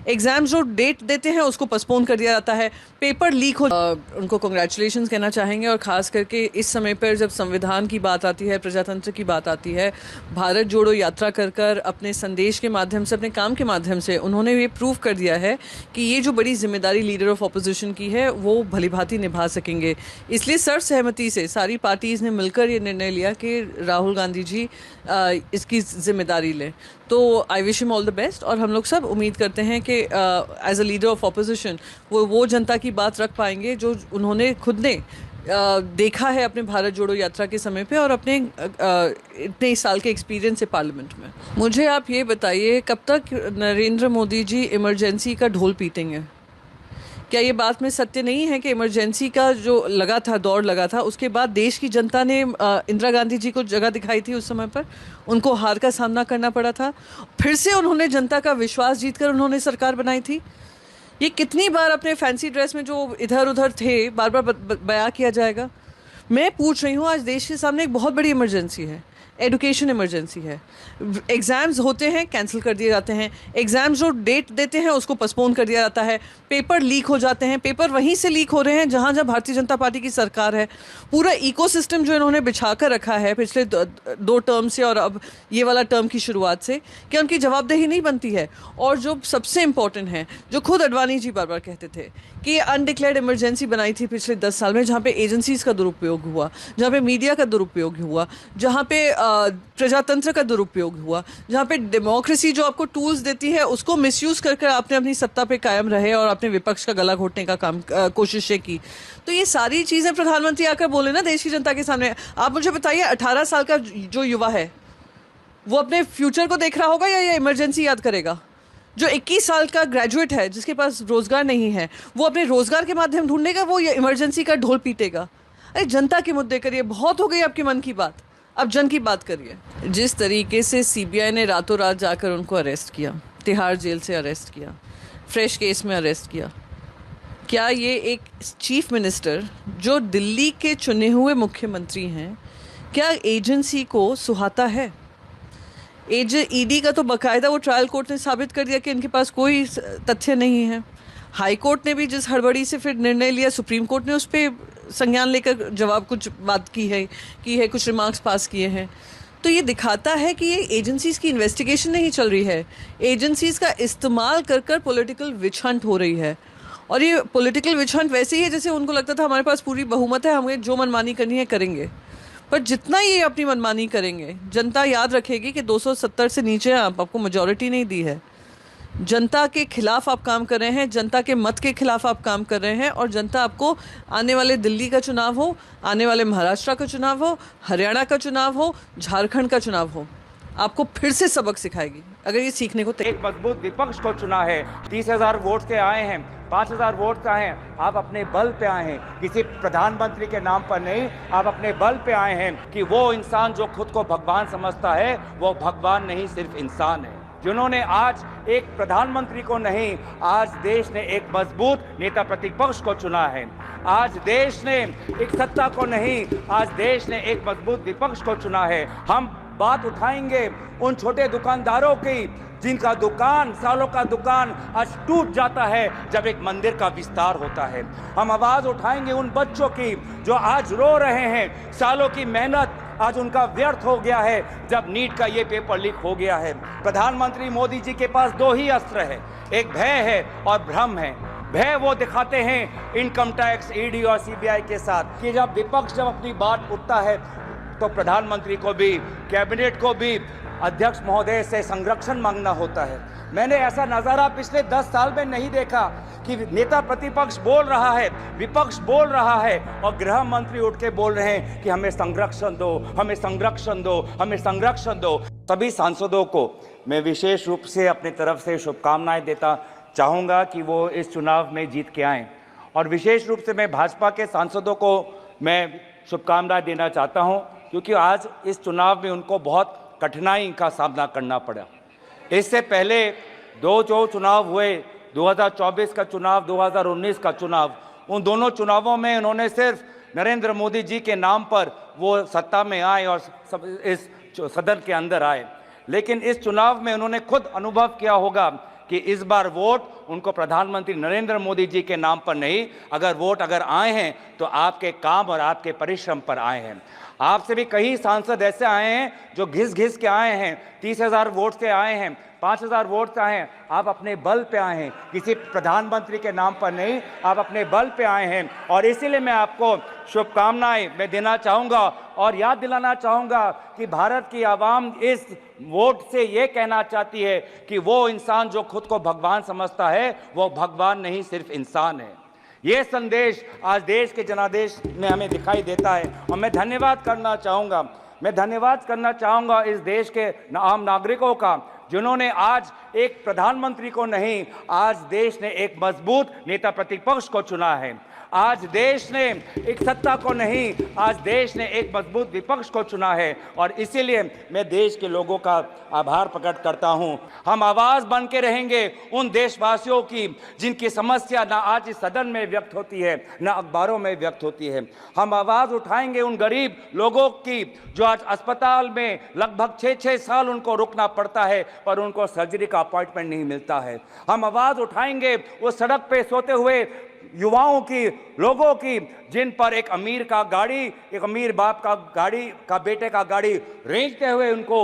Exams जो date देते हैं उसको पोस्टपोन कर दिया जाता है, पेपर लीक हो। उनको कॉन्ग्रेचुलेशंस कहना चाहेंगे, और ख़ास करके इस समय पर जब संविधान की बात आती है, प्रजातंत्र की बात आती है, भारत जोड़ो यात्रा कर कर अपने संदेश के माध्यम से, अपने काम के माध्यम से उन्होंने ये प्रूव कर दिया है कि ये जो बड़ी जिम्मेदारी लीडर ऑफ अपोजिशन की है वो भलीभांति निभा सकेंगे। इसलिए सर्वसहमति से सारी पार्टीज़ ने मिलकर ये निर्णय लिया कि राहुल गांधी जी इसकी जिम्मेदारी लें। तो I wish him all the best, और हम लोग सब उम्मीद करते हैं कि as a leader of opposition वो जनता की बात रख पाएंगे जो उन्होंने खुद ने देखा है अपने भारत जोड़ो यात्रा के समय पे, और अपने इतने साल के एक्सपीरियंस से पार्लियामेंट में। मुझे आप ये बताइए, कब तक नरेंद्र मोदी जी इमरजेंसी का ढोल पीटेंगे? क्या ये बात में सत्य नहीं है कि इमरजेंसी का जो लगा था, दौर लगा था, उसके बाद देश की जनता ने इंदिरा गांधी जी को जगह दिखाई थी, उस समय पर उनको हार का सामना करना पड़ा था, फिर से उन्होंने जनता का विश्वास जीतकर उन्होंने सरकार बनाई थी। ये कितनी बार अपने फैंसी ड्रेस में जो इधर उधर थे बार बार बयां किया जाएगा? मैं पूछ रही हूँ, आज देश के सामने एक बहुत बड़ी इमरजेंसी है, एडुकेशन इमरजेंसी है। एग्ज़ाम्स होते हैं, कैंसिल कर दिए जाते हैं, एग्ज़ाम्स जो डेट देते हैं उसको पोस्टपोन कर दिया जाता है, पेपर लीक हो जाते हैं, पेपर वहीं से लीक हो रहे हैं जहाँ जहाँ भारतीय जनता पार्टी की सरकार है। पूरा इकोसिस्टम जो इन्होंने बिछा कर रखा है पिछले दो टर्म से, और अब ये वाला टर्म की शुरुआत से, कि उनकी जवाबदेही नहीं बनती है। और जो सबसे इम्पोर्टेंट है, जो खुद अडवाणी जी बार बार कहते थे कि अनडिक्लेयर्ड इमरजेंसी बनाई थी पिछले 10 साल में, जहाँ पे एजेंसीज़ का दुरुपयोग हुआ, जहाँ पे मीडिया का दुरुपयोग हुआ, जहाँ पे प्रजातंत्र का दुरुपयोग हुआ, जहाँ पे डेमोक्रेसी जो आपको टूल्स देती है उसको मिसयूज़ करके आपने अपनी सत्ता पे कायम रहे और अपने विपक्ष का गला घोटने का काम कोशिशें की। तो ये सारी चीज़ें प्रधानमंत्री आकर बोले ना देश की जनता के सामने। आप मुझे बताइए, 18 साल का जो युवा है वो अपने फ्यूचर को देख रहा होगा या ये इमरजेंसी याद करेगा? जो 21 साल का ग्रेजुएट है जिसके पास रोजगार नहीं है, वो अपने रोजगार के माध्यम ढूंढेगा, वो ये इमरजेंसी का ढोल पीटेगा? अरे जनता के मुद्दे करिए, बहुत हो गई आपके मन की बात, अब जन की बात करिए। जिस तरीके से सीबीआई ने रातों रात जाकर उनको अरेस्ट किया, तिहाड़ जेल से अरेस्ट किया, फ्रेश केस में अरेस्ट किया, क्या ये एक चीफ मिनिस्टर जो दिल्ली के चुने हुए मुख्यमंत्री हैं, क्या एजेंसी को सुहाता है? ईडी का तो बकायदा वो ट्रायल कोर्ट ने साबित कर दिया कि इनके पास कोई तथ्य नहीं है। हाई कोर्ट ने भी जिस हड़बड़ी से फिर निर्णय लिया, सुप्रीम कोर्ट ने उस पर संज्ञान लेकर जवाब कुछ बात की है, कुछ रिमार्क्स पास किए हैं। तो ये दिखाता है कि ये एजेंसीज़ की इन्वेस्टिगेशन नहीं चल रही है, एजेंसीज़ का इस्तेमाल कर कर पॉलिटिकल विच हंट हो रही है। और ये पॉलिटिकल विच हंट वैसे ही है जैसे उनको लगता था हमारे पास पूरी बहुमत है, हमें जो मनमानी करनी है करेंगे। पर जितना ये अपनी मनमानी करेंगे, जनता याद रखेगी कि 270 से नीचे आपको मेजॉरिटी नहीं दी है। जनता के खिलाफ आप काम कर रहे हैं, जनता के मत के खिलाफ आप काम कर रहे हैं, और जनता आपको आने वाले दिल्ली का चुनाव हो, आने वाले महाराष्ट्र का चुनाव हो, हरियाणा का चुनाव हो, झारखंड का चुनाव हो, आपको फिर से सबक सिखाएगी अगर ये सीखने को एक मजबूत विपक्ष को चुना है। 30,000 वोट से आए हैं, 5,000 वोट से आए हैं, आप अपने बल पे आए हैं, किसी प्रधानमंत्री के नाम पर नहीं, आप अपने बल पे आए हैं कि वो इंसान जो खुद को भगवान समझता है वो भगवान नहीं, सिर्फ इंसान है। जिन्होंने आज एक प्रधानमंत्री को नहीं, आज देश ने एक मजबूत नेता प्रतिपक्ष को चुना है। आज देश ने एक सत्ता को नहीं, आज देश ने एक मजबूत विपक्ष को चुना है। हम बात उठाएंगे उन छोटे दुकानदारों की जिनका दुकान, सालों का दुकान आज टूट जाता है जब एक मंदिर का विस्तार होता है। हम आवाज उठाएंगे उन बच्चों की जो आज रो रहे हैं, सालों की मेहनत आज उनका व्यर्थ हो गया है जब नीट का ये पेपर लीक हो गया है। प्रधानमंत्री मोदी जी के पास दो ही अस्त्र है, एक भय है और भ्रम है। भय वो दिखाते हैं इनकम टैक्स, ईडी और सीबीआई के साथ कि जब विपक्ष जब अपनी बात उठता है तो प्रधानमंत्री को भी, कैबिनेट को भी अध्यक्ष महोदय से संरक्षण मांगना होता है। मैंने ऐसा नज़ारा पिछले 10 साल में नहीं देखा कि नेता प्रतिपक्ष बोल रहा है, विपक्ष बोल रहा है और गृह मंत्री उठ के बोल रहे हैं कि हमें संरक्षण दो, हमें संरक्षण दो, हमें संरक्षण दो। सभी सांसदों को मैं विशेष रूप से अपनी तरफ से शुभकामनाएं देता चाहूँगा कि वो इस चुनाव में जीत के आएँ, और विशेष रूप से मैं भाजपा के सांसदों को मैं शुभकामनाएं देना चाहता हूँ क्योंकि आज इस चुनाव में उनको बहुत कठिनाई का सामना करना पड़ा। इससे पहले दो जो चुनाव हुए, 2024 का चुनाव, 2019 का चुनाव, उन दोनों चुनावों में उन्होंने सिर्फ नरेंद्र मोदी जी के नाम पर वो सत्ता में आए और इस सदन के अंदर आए, लेकिन इस चुनाव में उन्होंने खुद अनुभव किया होगा कि इस बार वोट उनको प्रधानमंत्री नरेंद्र मोदी जी के नाम पर नहीं, अगर आए हैं तो आपके काम और आपके परिश्रम पर आए हैं। आपसे भी कई सांसद ऐसे आए हैं जो घिस घिस के आए हैं, 30,000 वोट से आए हैं, 5,000 वोट से आए हैं। आप अपने बल पे आए हैं, किसी प्रधानमंत्री के नाम पर नहीं, आप अपने बल पे आए हैं। और इसीलिए मैं आपको शुभकामनाएं मैं देना चाहूँगा और याद दिलाना चाहूँगा कि भारत की आवाम इस वोट से ये कहना चाहती है कि वो इंसान जो खुद को भगवान समझता है वो भगवान नहीं, सिर्फ इंसान है। ये संदेश आज देश के जनादेश में हमें दिखाई देता है और मैं धन्यवाद करना चाहूँगा इस देश के आम नागरिकों का, जिन्होंने आज एक प्रधानमंत्री को नहीं, आज देश ने एक मजबूत नेता प्रतिपक्ष को चुना है। आज देश ने एक सत्ता को नहीं, आज देश ने एक मजबूत विपक्ष को चुना है और इसीलिए मैं देश के लोगों का आभार प्रकट करता हूं। हम आवाज बन के रहेंगे उन देशवासियों की जिनकी समस्या ना आज इस सदन में व्यक्त होती है, ना अखबारों में व्यक्त होती है। हम आवाज उठाएंगे उन गरीब लोगों की जो आज अस्पताल में लगभग 6-6 साल उनको रुकना पड़ता है पर उनको सर्जरी का अपॉइंटमेंट नहीं मिलता है। हम आवाज उठाएंगे वो सड़क पे सोते हुए युवाओं की, लोगों की, जिन पर एक अमीर बाप का बेटे का गाड़ी रेंगते हुए उनको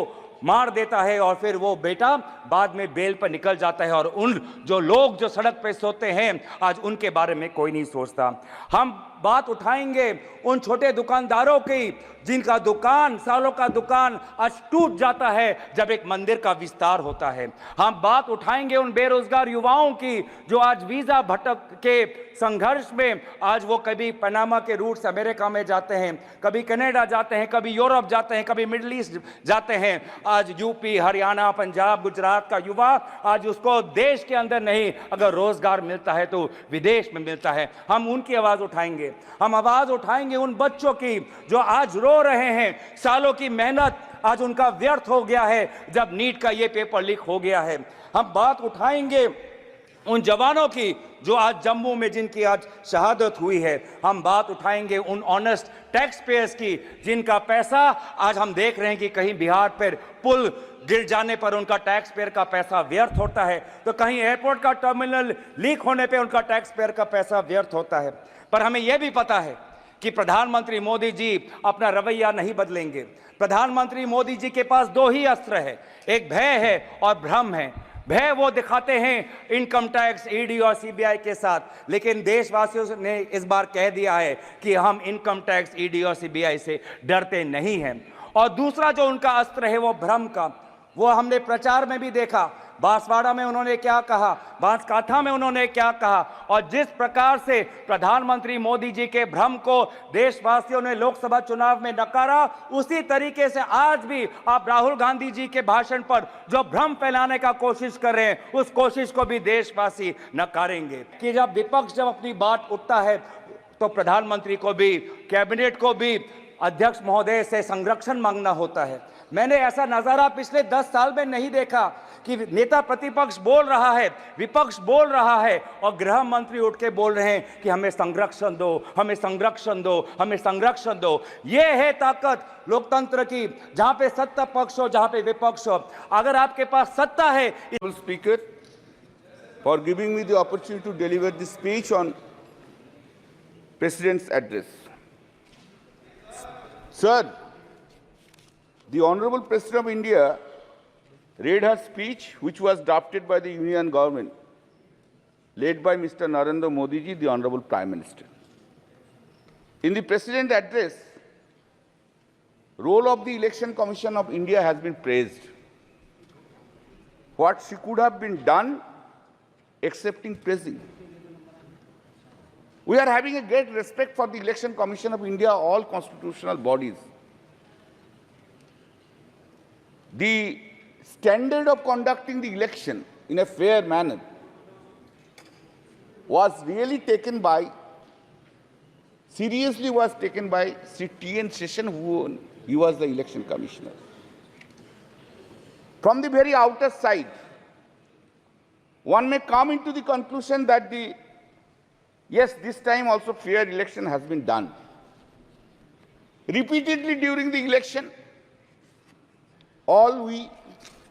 मार देता है और फिर वो बेटा बाद में बेल पर निकल जाता है और उन जो लोग जो सड़क पे सोते हैं आज उनके बारे में कोई नहीं सोचता। हम बात उठाएंगे उन छोटे दुकानदारों की जिनका दुकान, सालों का दुकान आज टूट जाता है जब एक मंदिर का विस्तार होता है। हम बात उठाएंगे उन बेरोजगार युवाओं की जो आज वीजा भटक के संघर्ष में आज वो कभी पनामा के रूट से अमेरिका में जाते हैं, कभी कनाडा जाते हैं, कभी यूरोप जाते हैं, कभी मिडिल ईस्ट जाते हैं। आज यूपी, हरियाणा, पंजाब, गुजरात का युवा आज उसको देश के अंदर नहीं, अगर रोजगार मिलता है तो विदेश में मिलता है। हम उनकी आवाज उठाएंगे। हम आवाज उठाएंगे उन बच्चों की जो आज रो रहे हैं, सालों की मेहनत आज उनका व्यर्थ हो गया है जब नीट का ये पेपर लीक हो गया है। हम बात उठाएंगे उन जवानों की जो आज जम्मू में जिनकी आज शहादत हुई है। हम बात उठाएंगे उन ऑनेस्ट टैक्स पेयर्स की जिनका पैसा आज हम देख रहे हैं कि कहीं बिहार पर पुल गिर जाने पर उनका टैक्स पेयर का पैसा व्यर्थ होता है, तो कहीं एयरपोर्ट का टर्मिनल लीक होने पर उनका टैक्स पेयर का पैसा व्यर्थ होता है। पर हमें यह भी पता है कि प्रधानमंत्री मोदी जी अपना रवैया नहीं बदलेंगे। प्रधानमंत्री मोदी जी के पास दो ही अस्त्र है, एक भय है और भ्रम है। भय वो दिखाते हैं इनकम टैक्स, ईडी और सीबीआई के साथ, लेकिन देशवासियों ने इस बार कह दिया है कि हम इनकम टैक्स, ईडी और सीबीआई से डरते नहीं हैं। और दूसरा जो उनका अस्त्र है वो भ्रम का, वो हमने प्रचार में भी देखा। बांसवाड़ा में उन्होंने क्या कहा, बांसकाठा में उन्होंने क्या कहा, और जिस प्रकार से प्रधानमंत्री मोदी जी के भ्रम को देशवासियों ने लोकसभा चुनाव में नकारा, उसी तरीके से आज भी आप राहुल गांधी जी के भाषण पर जो भ्रम फैलाने का कोशिश कर रहे हैं, उस कोशिश को भी देशवासी नकारेंगे। कि जब विपक्ष जब अपनी बात उठता है तो प्रधानमंत्री को भी, कैबिनेट को भी अध्यक्ष महोदय से संरक्षण मांगना होता है। मैंने ऐसा नजारा पिछले 10 साल में नहीं देखा कि नेता प्रतिपक्ष बोल रहा है, विपक्ष बोल रहा है और गृह मंत्री उठ के बोल रहे हैं कि हमें संरक्षण दो, हमें संरक्षण दो, हमें संरक्षण दो। ये है ताकत लोकतंत्र की, जहां पे सत्ता पक्ष हो, जहां पे विपक्ष हो। अगर आपके पास सत्ता है। Speaker, for giving me the opportunity to deliver this speech on President's address. Sir, the Honorable President of India read her speech, which was drafted by the Union government, led by Mr. Narendra Modi ji, the Honorable Prime Minister. In the President's address, role of the Election Commission of India has been praised. What she could have been done, excepting praising. We are having a great respect for the Election Commission of India, all constitutional bodies. The standard of conducting the election in a fair manner was really taken by, seriously was taken by Sri T.N. Seshan, he was the election commissioner. From the very outer side, one may come into the conclusion that yes, this time also fair election has been done. Repeatedly during the election, all we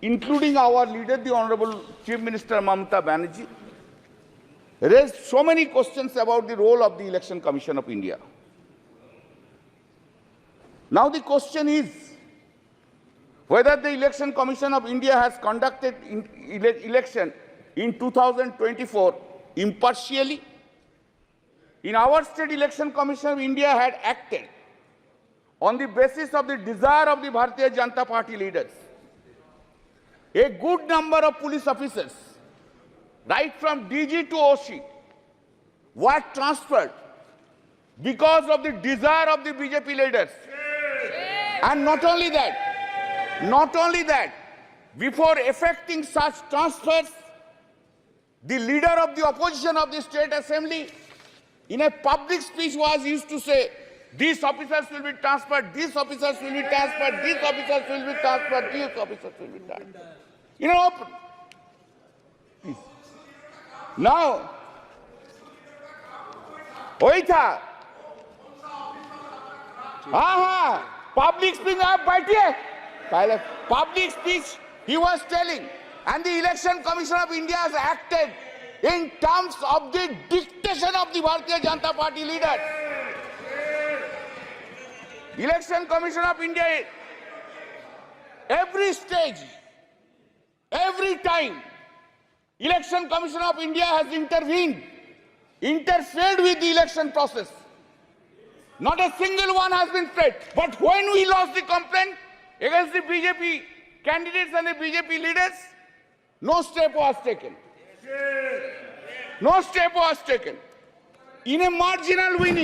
including our leader, the Honorable Chief Minister Mamata Banerjee, raised so many questions about the role of the Election Commission of India. Now the question is whether the Election Commission of India has conducted election in 2024 impartially. In our state, Election Commission of India had acted on the basis of the desire of the Bharatiya Janata Party leaders. A good number of police officers, right from DG to OC, were transferred because of the desire of the BJP leaders. And not only that, before effecting such transfers, the leader of the opposition of the State Assembly, in a public speech, was used to say, these officers will be transferred, these officers will be transferred, these officers will be transferred, these officers will be transferred. In an open. Please. Now, वही था, हाँ, public speech, आप बैठिए, पहले public speech he was telling, and the Election Commission of India has acted in terms of the dictation of the Bharatiya Janata Party leaders. Election Commission of India, every stage, every time, Election Commission of India has intervened, interfered with the election process. Not a single one has been paid. But when we lost the complaint against the BJP candidates and the BJP leaders, no step was taken. No step was taken. In a marginal win,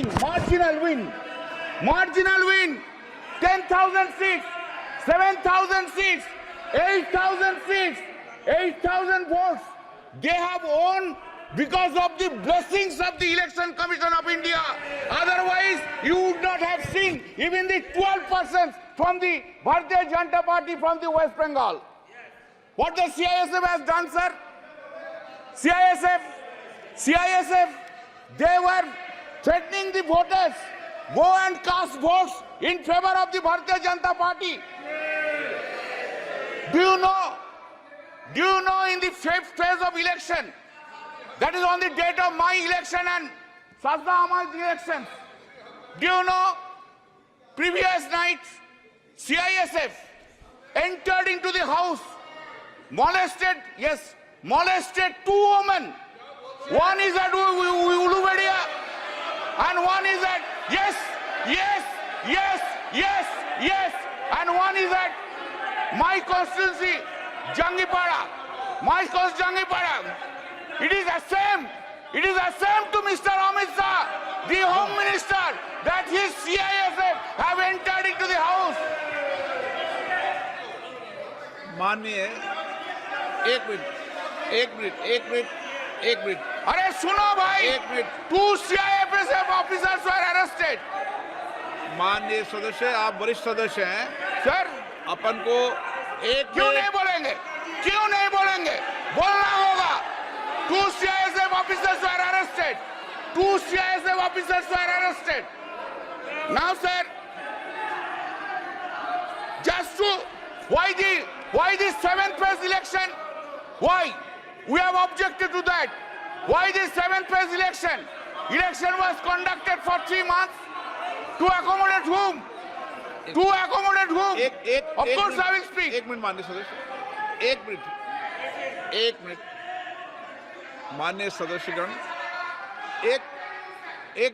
10,000 seats, 7,000 seats, 8,000 seats, 8,000 votes, they have won because of the blessings of the Election Commission of India. Otherwise, you would not have seen even the 12% from the Bharatiya Janata Party from the West Bengal. What the CISF has done, sir? CISF, they were threatening the voters, go and cast votes in favor of the Bharatiya Janata Party. Do you know in the fifth phase of election, that is on the date of my election and Sajda Ahmad's election, do you know, previous night, CISF entered into the house, molested two women. One is at Ulubedia and one is at, yes, and one is at my constituency, Jangipara. It is the same to Mr. Amit Shah, the Home Minister, that his CISF have entered into the house. माननीय एक minute अरे सुनो भाई, 2 CISF officers were arrested. माननीय सदस्य, आप वरिष्ठ सदस्य हैं सर, अपन को एक क्यों नहीं बोलेंगे? बोलना होगा. 2 CISF officers were arrested. Now, sir, just to why the 7th phase election? Why? We have objected to that. Why the 7th phase election? Election was conducted for 3 months. To accommodate whom? Of course, I will speak. एक minute माननीय सदस्य, एक minute माननीय सदस्यगण, एक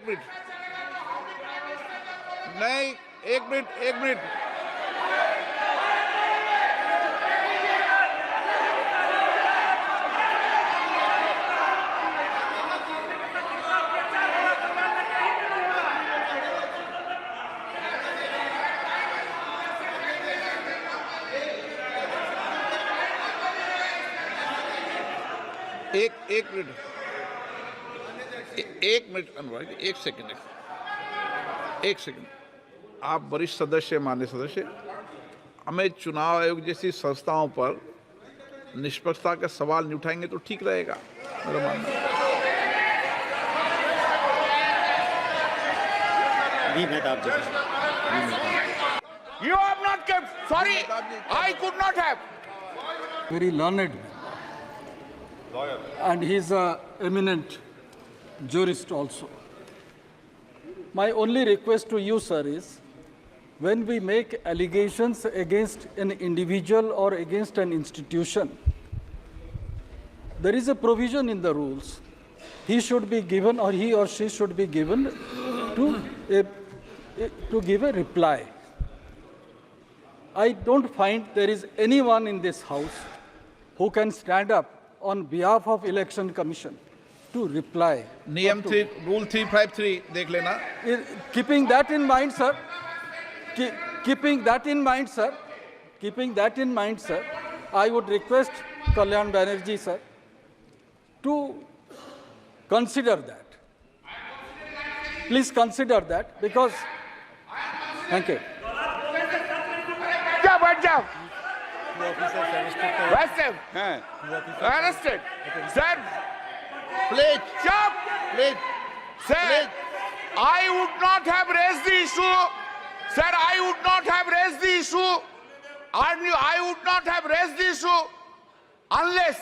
minute नहीं, एक minute अनुराग, एक second, आप वरिष्ठ सदस्य, माननीय सदस्य, हमें चुनाव आयोग जैसी संस्थाओं पर निष्पक्षता के सवाल नहीं उठाएंगे तो ठीक रहेगा, मेरा मानना है। You have not kept. Sorry, I could not have. very learned man. Lawyer. And he's an eminent jurist also. My only request to you, sir, is when we make allegations against an individual or against an institution, there is a provision in the rules. He should be given, or he or she should be given to give a reply. I don't find there is anyone in this house who can stand up on behalf of Election Commission to reply. नियम 3 rule 353 देख लेना. Keeping that in mind, sir, keeping that in mind, sir, I would request Kalyan Banerjee, sir, to consider that. Please consider that, because, thank you. क्या बैठ जाओ arrested sir Please, stop please, sir please. I would not have raised the issue sir I would not have raised the issue I would not have raised the issue unless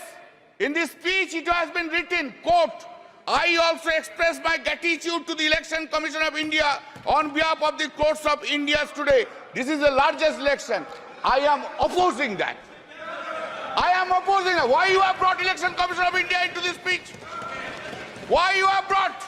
in this speech it has been written, quote, I also express my gratitude to the Election Commission of India on behalf of the courts of India today. This is the largest election. I am opposing that. I am opposing that. Why you have brought Election Commission of India into this speech? Why you have brought?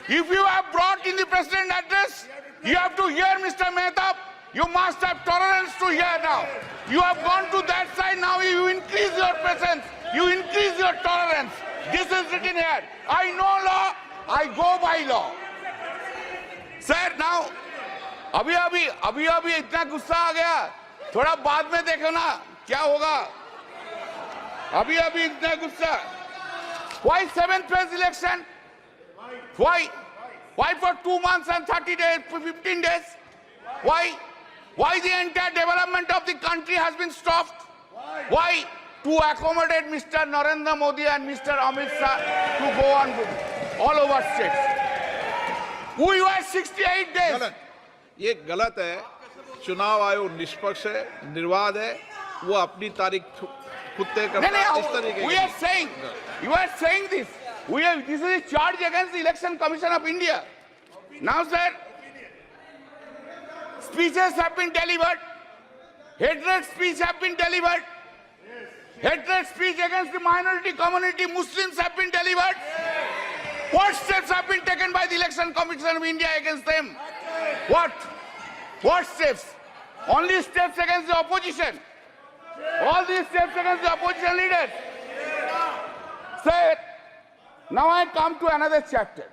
If you have brought in the President address, you have to hear Mr. Mehta. You must have tolerance to hear now. You have gone to that side, now you increase your presence. You increase your tolerance. This is written here. I know law, I go by law. Sir, now, अभी इतना गुस्सा आ गया. थोड़ा बाद में देखो ना क्या होगा. अभी इतना गुस्सा. Why 7th phase election? Why for 2 months and 30 days, 15 days? Why the entire development of the country has been stopped? Why? To accommodate Mr. Narendra Modi and Mr. Amit Shah to go on all over states. We were 68 days. गलत. ये गलत है. चुनाव आयोग निष्पक्ष है, निर्वाध है. वो अपनी तारीख खुद तय करता है. इस तरीके We are saying, you are saying this. This is a charge against the Election Commission of India. Now, sir, speeches have been delivered. Hatred speech have been delivered. Hatred speech against the minority community, Muslims have been delivered. What steps have been taken by the Election Commission of India against them? What steps? Only steps against the opposition. All these steps against the opposition leaders. Sir, now I come to another chapter.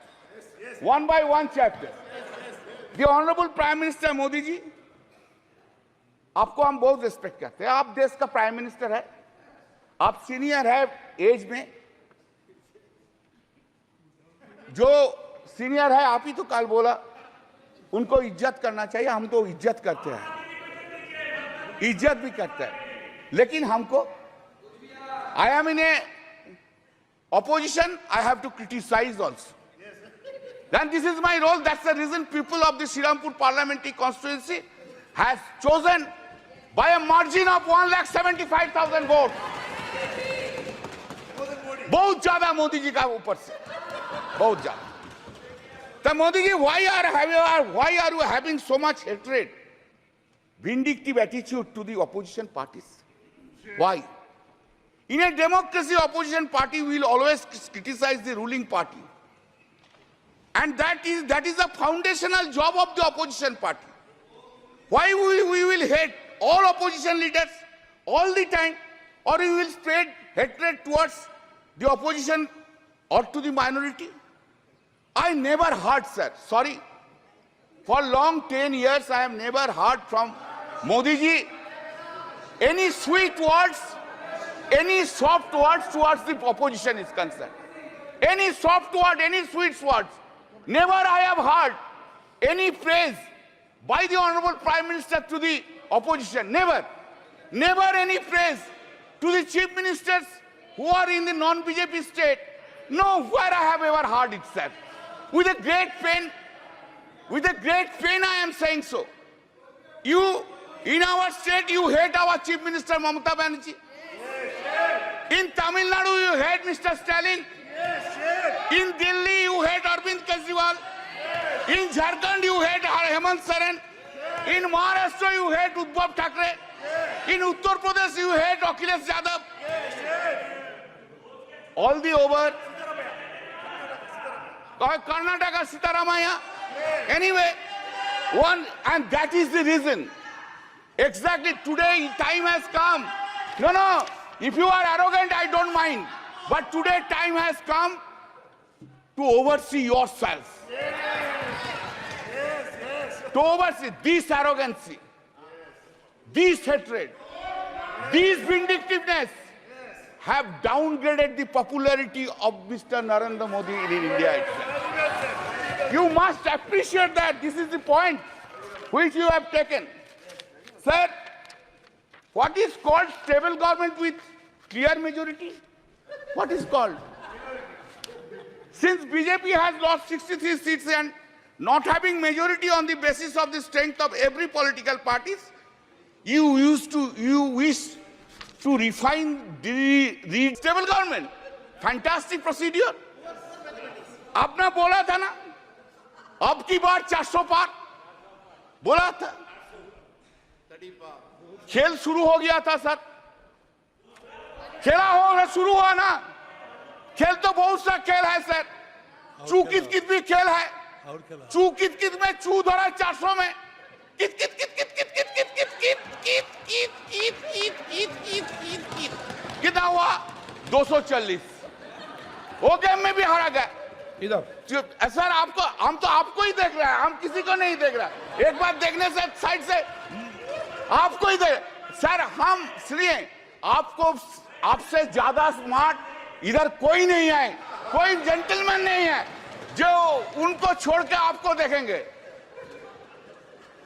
One by one chapter. The Honorable Prime Minister Modi ji, आपको हम बहुत respect करते हैं. आप देश का prime minister है. आप सीनियर है एज में. जो सीनियर है आप ही तो कल बोला उनको इज्जत करना चाहिए. हम तो इज्जत करते हैं, इज्जत भी करते हैं, लेकिन हमको I am in A opposition, I have to criticize also. Then this is my role. That's the reason people of the Srirampur parliamentary constituency has chosen by a margin of 1,75,000 votes. बहुत ज्यादा मोदी जी का ऊपर से, बहुत ज्यादा. तो Modi ji, why are you having so much hatred, vindictive attitude to the opposition parties? Why? In a democracy, opposition party will always criticize the ruling party. And that is the foundational job of the opposition party. Why we will hate all opposition leaders all the time, or we will spread hatred towards the opposition or to the minority? I never heard, sir, sorry, for long 10 years I have never heard from Modi ji any sweet words, any soft words towards the opposition is concerned. Any soft word, any sweet words. Never I have heard any praise by the Honorable Prime Minister to the opposition. Never. Never any praise to the chief ministers who are in the non-BJP state. Nowhere I have ever heard it, sir. With a great pain I am saying so. You, in our state, you hate our Chief Minister Mamata Banerjee. In Tamil Nadu, you hate Mr. Stalin. In Delhi, you hate Arvind Kejriwal. In Jharkhand, you hate Hemant Soren. In Maharashtra, you hate Uddhav Thackeray. In Uttar Pradesh, you hate Akhilesh Yadav. All the over. Karnataka, Sitaramaya. Anyway, and that is the reason. Exactly today, time has come. No, if you are arrogant, I don't mind. But today, time has come to oversee yourself. To oversee this arrogancy, this hatred, this vindictiveness have downgraded the popularity of Mr. Narendra Modi in India itself. You must appreciate that. This is the point which you have taken. Sir, what is called stable government with clear majority? What is called? Since BJP has lost 63 seats and not having majority on the basis of the strength of every political parties, you wish to refine the stable government. Fantastic procedure. आपने बोला था ना, अब की बार 400 पार बोला था, खेल शुरू हो गया था सर, खेला हो शुरू हुआ ना, खेल तो बहुत सा खेल है सर, चू कित कित भी खेल है, चू कित कित में चू धरा 400 में, कित कित कित कित कित कित कित कित कित कित कित कित कित कित कित कित कितना हुआ 240, वो गेम में भी हारा गया। इधर सर आपको, हम तो आपको ही देख रहे हैं, हम किसी को नहीं देख रहे। एक बार देखने से साइड से आपको ही देख सर, हम इसलिए आपको, आपसे ज्यादा स्मार्ट इधर कोई नहीं है, कोई जेंटलमैन नहीं है जो उनको छोड़ के आपको देखेंगे।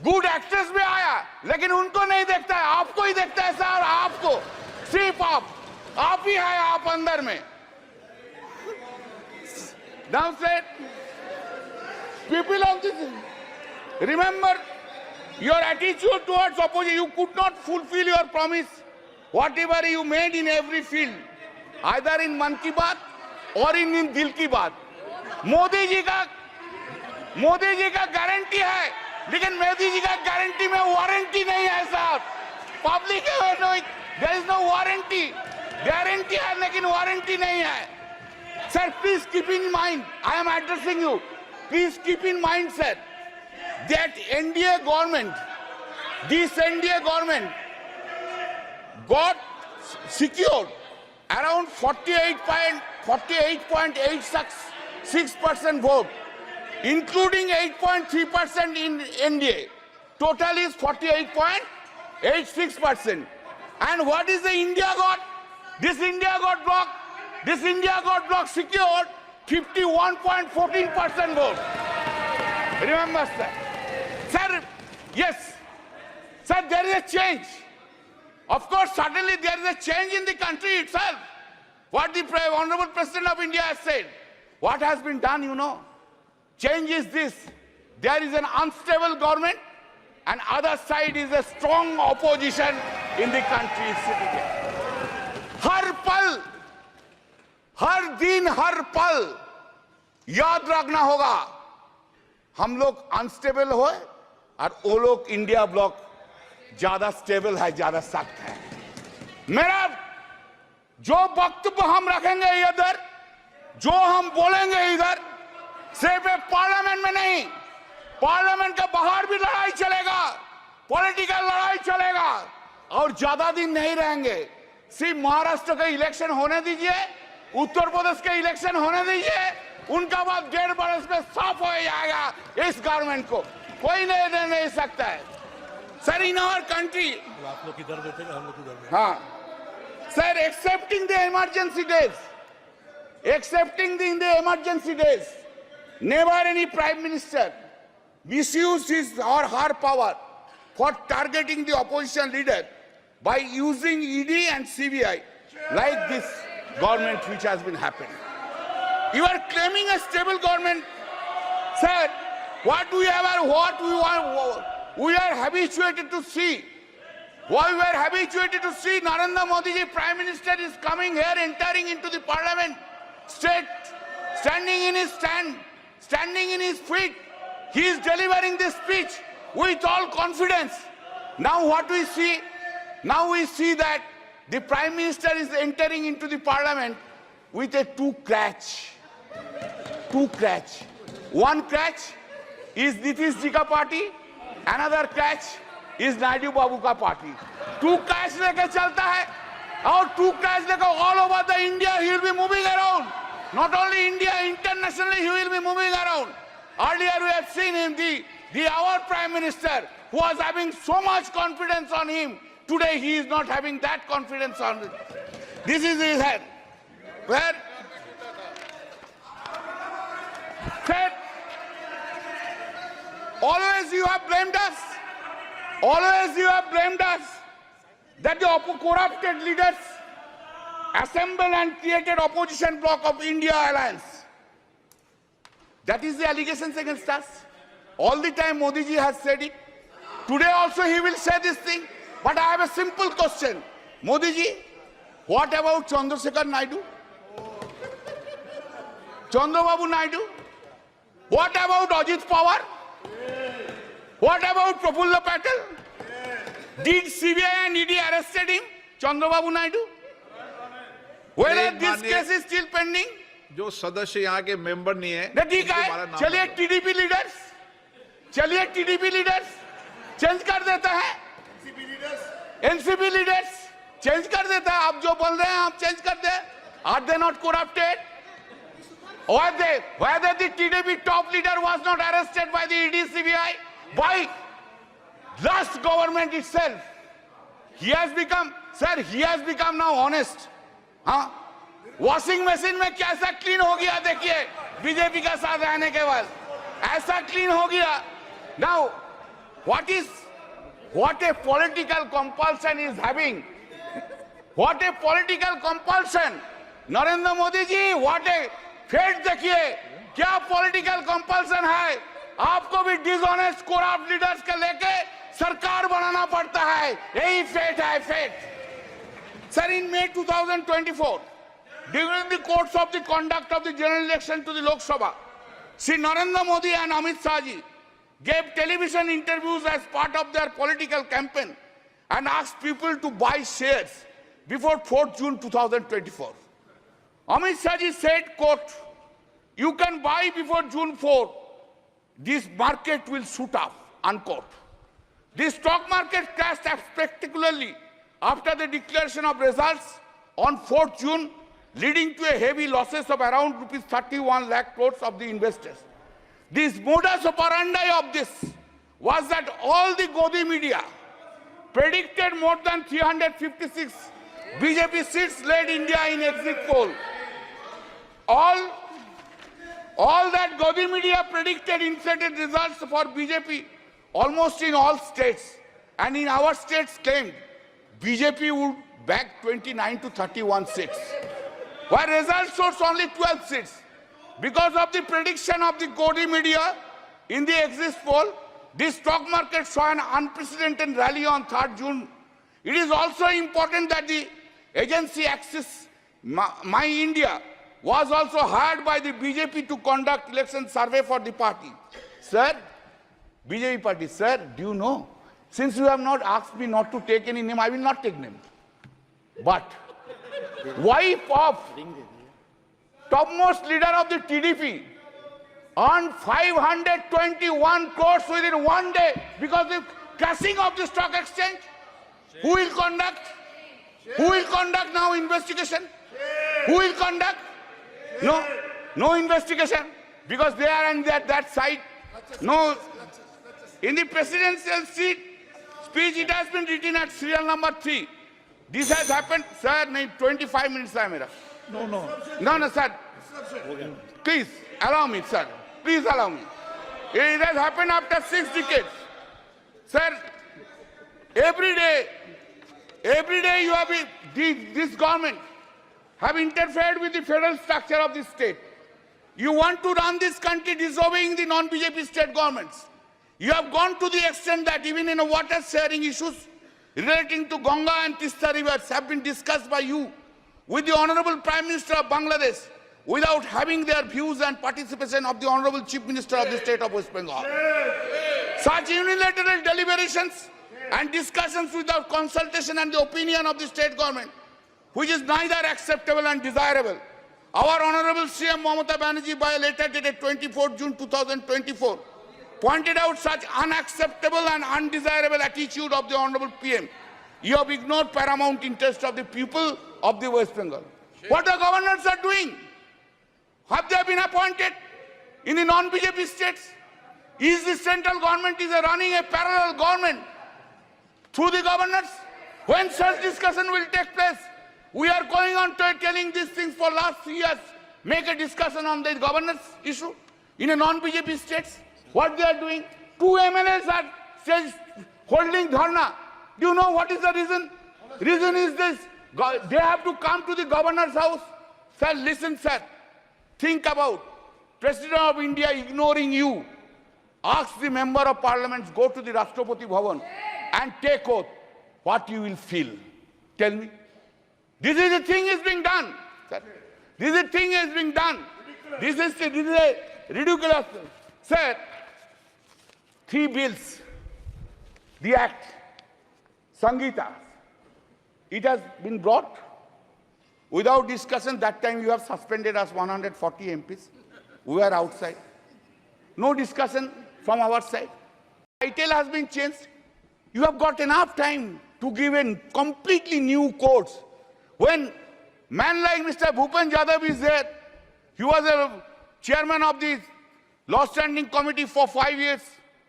गुड एक्ट्रेस भी आया लेकिन उनको नहीं देखता है, आपको ही देखता है सर, आपको सिर्फ आप ही है, आप अंदर में। Now said, people of this, remember your attitude towards opposition. You could not fulfill your promise, whatever you made in every field, either in मन की बात और in दिल की बात। मोदी जी का गारंटी है, लेकिन मोदी जी का गारंटी में वारंटी नहीं है साहब। पब्लिक है, there is no warranty, guarantee है लेकिन वारंटी नहीं है। Sir, please keep in mind, I am addressing you, please keep in mind, sir, that NDA government, this NDA government got secured around 48.86% vote, including 8.3% in NDA. Total is 48.86%. And what is the India got? This India got bloc secured 51.14% vote. Remember, sir. Sir, yes. Sir, there is a change. Of course, suddenly there is a change in the country itself. What the Honorable President of India has said. What has been done, you know. Change is this. There is an unstable government and other side is a strong opposition in the country sitting here. हर पल, हर दिन, हर पल याद रखना होगा, हम लोग unstable हो और वो लोग इंडिया ब्लॉक ज्यादा स्टेबल है, ज्यादा सख्त है। मेरा जो वक्तव्य हम रखेंगे इधर, जो हम बोलेंगे इधर, सिर्फ पार्लियामेंट में नहीं, पार्लियामेंट के बाहर भी लड़ाई चलेगा, पॉलिटिकल लड़ाई चलेगा और ज्यादा दिन नहीं रहेंगे। सिर्फ महाराष्ट्र के इलेक्शन होने दीजिए, उत्तर प्रदेश के इलेक्शन होने दीजिए, उनका बाद 1.5 बरस में साफ हो जाएगा इस गवर्नमेंट को, कोई नहीं सकता है। सर, इन आवर कंट्री, आप लोग किधर बैठेंगे, हम लोग किधर, हाँ sir, accepting the emergency days, never any prime minister misused his or her power for targeting the opposition leader by using ED and CBI like this government which has been happening. You are claiming a stable government. Sir, what we are habituated to see Why we were habituated to see Narendra Modi ji, Prime Minister, is coming here, entering into the Parliament, standing in his stand, standing in his feet. He is delivering this speech with all confidence. Now what we see? Now we see that the Prime Minister is entering into the Parliament with a two crutch. One crutch is Nitish ji ka party, another crutch is Naidu Babu ka party. Two crutch leke chalta hai, और two crutch leke all over the India he will be moving around. Not only India, internationally he will be moving around. Earlier we have seen him, our Prime Minister, who was having so much confidence on him. Today he is not having that confidence on him. This is his head. Where? Sir, always you have blamed us. Always you have blamed us that the corrupted leaders assembled and created opposition bloc of India Alliance. That is the allegations against us. All the time Modi ji has said it. Today also he will say this thing. But I have a simple question. Modi ji, what about Chandrasekhar Naidu? Chandrababu Naidu? What about Ajit Pawar? What about Prafulla Patel? Did CBI and ED arrested him? Chandrababu Naidu? Whether this case is still pending? जो सदस्य यहाँ के member नहीं है, ठीक है, चलिए TDP leaders change कर देता है, एनसीपी लीडर्स चेंज कर देता है. आप जो बोल रहे हैं आप चेंज कर दे. Are they not corrupted? Whether the TDP top leader was not arrested by the ED CBI, by last government itself. He has become now honest. हाँ? वॉशिंग मशीन में कैसा क्लीन हो गया देखिए बीजेपी का साथ रहने के बाद ऐसा क्लीन हो गया. Now what a political compulsion is having. What a political compulsion. Narendra Modi ji, what a fate देखिए क्या political compulsion है. आपको भी dishonest corrupt leaders के लेके सरकार बनाना पड़ता है. यही fate है fate. Sir, in May 2024, during the course of the conduct of the general election to the Lok Sabha, Shri Narendra Modi and Amit Shah ji gave television interviews as part of their political campaign and asked people to buy shares before 4th June 2024. Amit Shah ji said, quote, "You can buy before June 4. This market will shoot up," unquote. The stock market crashed spectacularly after the declaration of results on 4th June, leading to a heavy losses of around rupees 31 lakh crores of the investors. This modus operandi of this was that all the Godi media predicted more than 356 BJP seats led India in exit poll. All that Godi media predicted inflated results for BJP almost in all states, and in our states claimed BJP would bag 29 to 31 seats, while results shows only 12 seats. Because of the prediction of the Godi media in the exit poll, the stock market saw an unprecedented rally on 3rd June. It is also important that the agency Axis My India was also hired by the BJP to conduct election survey for the party. Sir, BJP party, sir, do you know? Since you have not asked me not to take any name, I will not take name. But wife of topmost leader of the TDP earned 521 crores within one day because of crashing of the stock exchange. Who will conduct? Who will conduct now investigation? Who will conduct? No investigation because they are on that side. No. In the presidential speech, it has been written at serial number 3. This has happened, sir. 25 minutes hai mera. No, sir. Please allow me, sir. Please allow me. It has happened after 6 decades. Sir, every day you have this government have interfered with the federal structure of this state. You want to run this country disobeying the non-BJP state governments. You have gone to the extent that even in water sharing issues, relating to Ganga and Tista rivers have been discussed by you with the Honorable Prime Minister of Bangladesh without having their views and participation of the Honorable Chief Minister of the State of West Bengal. Such unilateral deliberations and discussions without consultation and the opinion of the state government, which is neither acceptable and desirable. Our Honorable CM Mamata Banerjee, by a letter dated 24 June 2024, pointed out such unacceptable and undesirable attitude of the Honorable PM. You have ignored paramount interest of the people of the West Bengal. What the governors are doing? Have they been appointed in the non-BJP states? Is the central government running a parallel government through the governors? When such discussion will take place? We are going on to telling these things for last 3 years. Make a discussion on the governance issue in a non-BJP states. What they are doing? 2 MLAs are holding dharna. Do you know what is the reason? Reason is this. They have to come to the governor's house. Sir, listen, sir. Think about President of India ignoring you. Ask the member of parliament, go to the Rashtrapati Bhavan and take oath. What you will feel? Tell me. This is the thing is being done. Sir. This is the thing is being done. This is a ridiculous. Sir, 3 bills. The act, Sangeeta, it has been brought without discussion. That time you have suspended us 140 MPs. We are outside. No discussion from our side. Title has been changed. You have got enough time to give in completely new codes. When man like Mr. Bhupen Yadav is there, he was a chairman of the Law Standing Committee for 5 years.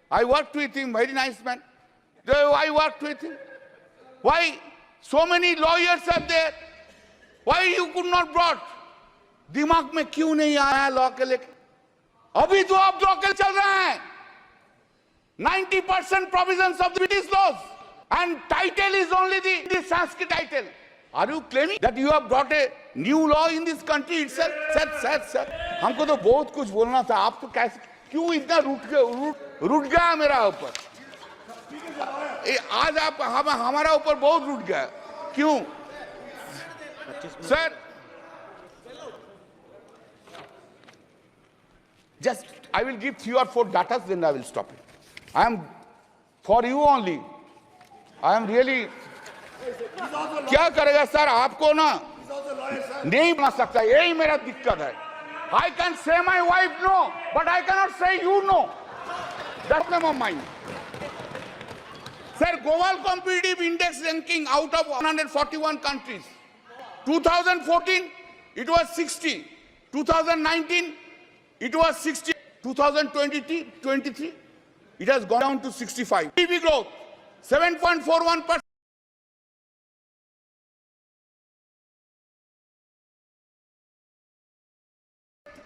I worked with him, very nice man. I worked with him. Why so many lawyers are there? Why you could not brought? दिमाग में क्यों नहीं आया law के लेके? अभी तो आप लॉ के चल रहे हैं. 90% provisions of the British laws and title is only the Sanskrit title. Are you claiming that you have brought a new law in this country itself? Sir, हमको तो बहुत कुछ बोलना था. आप तो कैसे क्यों इतना रूठ गया मेरा ऊपर? आज आप हमारा ऊपर बहुत रूठ गया. क्यों? Sir, just I will give 3 or 4 datas, then I will stop it. I am for you only. I am really. क्या करेगा सर? आपको ना नहीं बना सकता. यही मेरा दिक्कत है. I can say my wife no, but I cannot say you no. That's problem of mine. Sir, global competitive index ranking out of 141 countries. 2014, it was 60. 2019, it was 60. 2023, it has gone down to 65. GDP growth, 7.41%.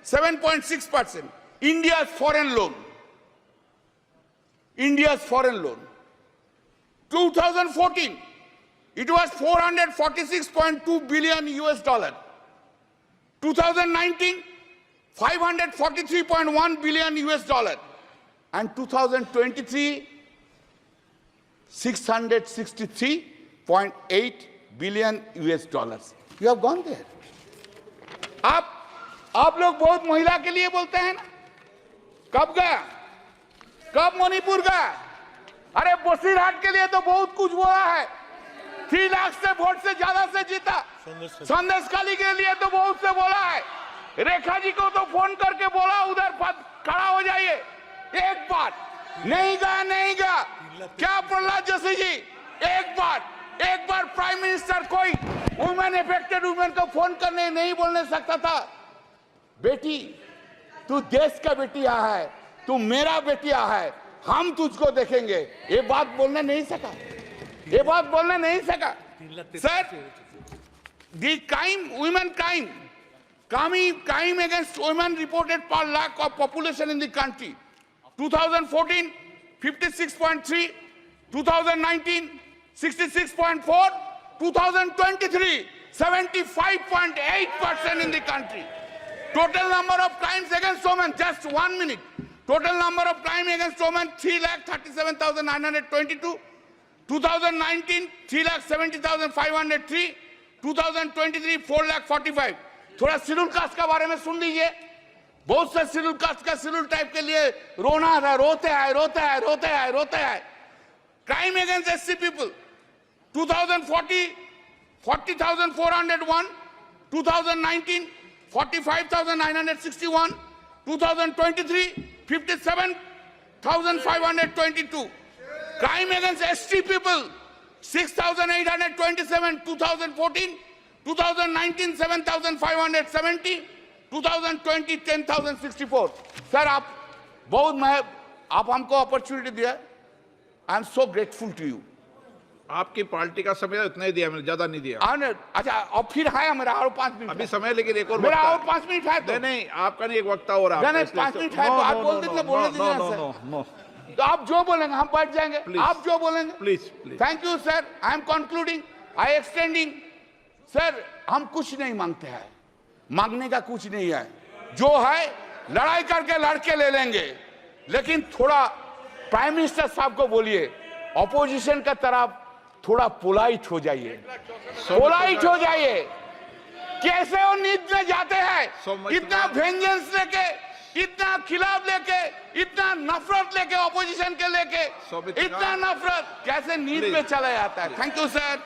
%7.6%. India's foreign loan. 2014, it was $446.2 billion US dollar. 2019, $543.1 billion US dollar. And 2023, $663.8 billion US dollars. You have gone there. आप लोग बहुत महिला के लिए बोलते हैं ना. कब गया? कब मणिपुर गया? अरे बसीरहाट के लिए तो बहुत कुछ बोला है. 3 लाख से वोट से ज्यादा से जीता. संदेशखाली के लिए तो बहुत से बोला है. रेखा जी को तो फोन करके बोला उधर खड़ा हो जाइए. एक बार नहीं गया. क्या प्रहलाद जोशी जी? एक बार प्राइम मिनिस्टर कोई वुमेन अफेक्टेड वुमेन को फोन करने नहीं बोलने सकता था. बेटी, तू देश का बेटिया है, तू मेरा बेटिया है, हम तुझको देखेंगे. ये बात बोलने नहीं सका. Sir, the women crime against women reported per lakh of population in the country. 2014, 56.3. 2019, 66.4. 2023, 75.8% in the country. Total number of crimes against women, just 1 minute. Total number of crimes against women, 3,37,922. 2019 3,70,503, 2023 4,45,000। थोड़ा schedule caste के बारे में सुन लीजिए। बहुत से schedule caste का schedule type के लिए रोना है, रोते हैं। Crime against SC people 2040 40,401, 2019 45,961, 2023 57,522. Crime against ST people 6,827, 2014, 2019 7,570, 2020 10,064. Sir आप हमको अपॉर्चुनिटी दिया, I am so grateful to you. आपकी पार्टी का समय इतना ही दिया, मैंने ज्यादा नहीं दिया। अच्छा, और फिर है मेरा और 5 मिनट अभी समय, लेकिन एक और मेरा वक्ता और 5 मिनट है तो नहीं, आपका नहीं, एक वक्ता और आप। नहीं 5 मिनट है तो आप बोल दीजिए, बोलने दीजिए सर। तो आप जो बोलेंगे हम बैठ जाएंगे, आप जो बोलेंगे। Please. Thank you sir, I am concluding, I extending. Sir हम कुछ नहीं मांगते हैं, मांगने का कुछ नहीं है, जो है लड़ाई करके लड़के ले लेंगे, लेकिन थोड़ा प्राइम मिनिस्टर साहब को बोलिए ऑपोजिशन का तरफ थोड़ा पोलाइट हो जाइए, पोलाइट हो जाइए। कैसे वो नींद में जाते हैं, इतना वेंजेंस लेके, इतना खिलाफ लेके, इतना नफरत लेके, ऑपोजिशन के लेके, इतना नफरत कैसे नींद में चला जाता है। Thank you sir.